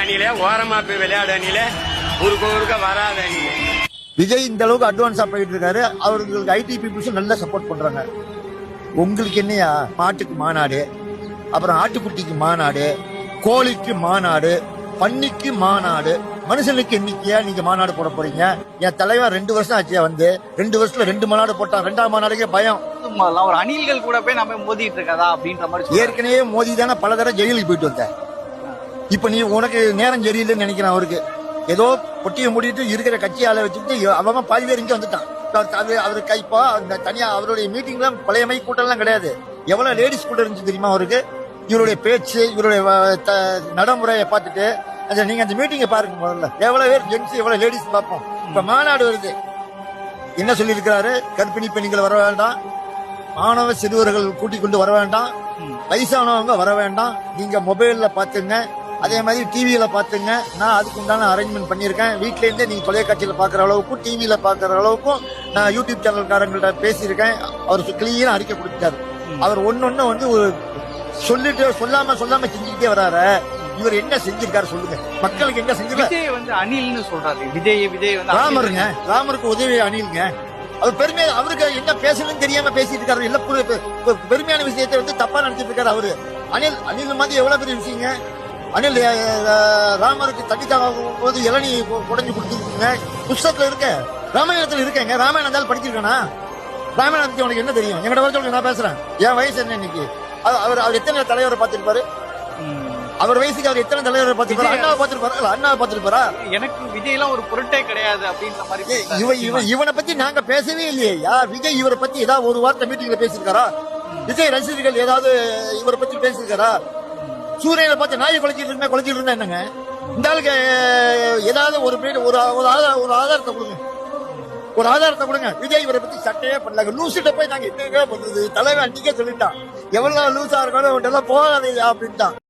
அணில ஓரமா போய் விளையாட அணில ஊருக்க வராத அணில. விஜய் இந்த அளவுக்கு அட்வான்ஸா போயிட்டு இருக்காரு. அவர்களுக்கு ஐடி பீப்புள்ஸும் நல்லா சப்போர்ட் பண்றாங்க. உங்களுக்கு என்னையா, மாட்டுக்கு மாநாடு, அப்புறம் ஆட்டுக்குட்டிக்கு மாநாடு, கோழிக்கு மாநாடு, பன்னிக்கு மாநாடு, மனுஷனுக்கு எண்ணிக்கையா நீங்க மாநாடு போட போறீங்க? என் தலைவன் 2 வருஷம் ஆச்சியா வந்து 2 வருஷத்துல 2 மாநாடு போட்டான். 2ஆம் மாநாடுக்கே பயம். ஒரு அணில்கள் கூட போய் நம்ம மோதிட்டு இருக்கதா அப்படின்ற மாதிரி ஏற்கனவே மோதி தானே பல தடவை ஜெயிலுக்கு போயிட்டு வந்த. இப்ப நீ உனக்கு நேரம் சரியில்லைன்னு நினைக்கிறேன். அவருக்கு ஏதோ பொட்டியை மூடிட்டு இருக்கிற கட்சியால வச்சுட்டு அவன் பாதி பேர் இங்க வந்துட்டான். அவரு கைப்பா தனியா அவருடைய மீட்டிங்ல பழைய மை கூட்டம் எல்லாம் கிடையாது. எவ்வளவு லேடிஸ் கூட இருந்துச்சு தெரியுமா அவருக்கு? இவருடைய பேச்சு, இவருடைய நடைமுறையை பார்த்துட்டு நீங்க அந்த மீட்டிங்கை பாருங்க. முதல்ல எவ்வளவு பேர் ஜென்ஸ், எவ்வளவு லேடிஸ் பார்ப்போம். இப்ப மாநாடு வருது, என்ன சொல்லி இருக்கிறாரு? கர்ப்பிணி பெண்கள் வர வேண்டாம், மாணவ சிறுவர்கள் கூட்டிக் கொண்டு வர வேண்டாம், வயசானவங்க வர வேண்டாம், நீங்க மொபைல்ல பாத்துங்க, அதே மாதிரி டிவியில பாத்துங்க. நான் அதுக்கு உண்டான அரேஞ்ச்மெண்ட் பண்ணிருக்கேன். வீட்ல இருந்தே நீங்க தொலைக்காட்சியில பாக்குற அளவுக்கும் டிவியில பாக்குற அளவுக்கும் நான் யூடியூப் சேனல்காரங்கள்ட்ட பேசியிருக்கேன். அவர் கிளீனா அறிக்கை கொடுத்துட்டாரு. அவர் ஒன்னொன்னு வந்து சொல்லிட்டு சொல்லாம செஞ்சுக்கிட்டே வராரு. இவர் என்ன செஞ்சிருக்காரு சொல்லுங்க, மக்களுக்கு என்ன செஞ்சிருக்காரு? விஜய் வந்து அணில்னு சொல்றாரு. விஜய் வந்து ராமருங்க, ராமருக்கு உதவி அணிலுங்க. அவர் பெருமையா, அவருக்கு என்ன பேசணும்னு தெரியாம பேசிட்டு இருக்காரு. இல்ல பெருமையான விஷயத்தை வந்து தப்பா நினைச்சிட்டு இருக்காரு அவரு. அணில் மாதிரி எவ்வளவு பெரிய விஷயங்க. அணில் ராமருக்கு தண்ணி தாங்கும் போது இளநீ உடஞ்சு கொடுத்துருக்குங்க. புஸ்தகத்துல இருக்க, ராமாயணத்துல இருக்கேங்க. ராமாயணம் இருந்தாலும் படிச்சிருக்கானா? ராமாயணம் பத்தி உனக்கு என்ன தெரியும்? எங்கட வர சொல்லுங்க, நான் பேசுறேன். என் வயசு என்ன இன்னைக்கு? அவர் எத்தனை தலைவரை பார்த்திருப்பாரு? அவர் வயசுக்கு அவர் எத்தனை தலைவரை பார்த்திருப்பாரு? அண்ணாவை பார்த்திருப்பாரு, அண்ணாவை பார்த்திருப்பாரா? எனக்கு விஜய் எல்லாம் ஒரு பொருட்டே கிடையாது அப்படின்ற மாதிரி. இவனை பத்தி நாங்க பேசவே இல்லையா? விஜய் இவரை பத்தி ஏதாவது ஒரு வார்த்தை மீட்டிங்ல பேசிருக்காரா? விஜய் ரசிகர்கள் ஏதாவது இவரை பத்தி பேசிருக்காரா? சூரியனை பார்த்து நாயை குலைச்சிட்டு இருந்தா என்னங்க? இந்த ஆளுக்கு ஏதாவது ஒரு ஆதாரத்தை கொடுங்க, ஒரு ஆதாரத்தை கொடுங்க. விஜய் இவரை பத்தி சட்டையே பண்ணல. லூசிட்ட போய் நாங்க என்னங்க பண்றது? தலைவன் அன்னைக்கே சொல்லிட்டான், எவ்வளவு லூசா இருக்கணும் போகாதீங்க அப்படின்ட்டான்.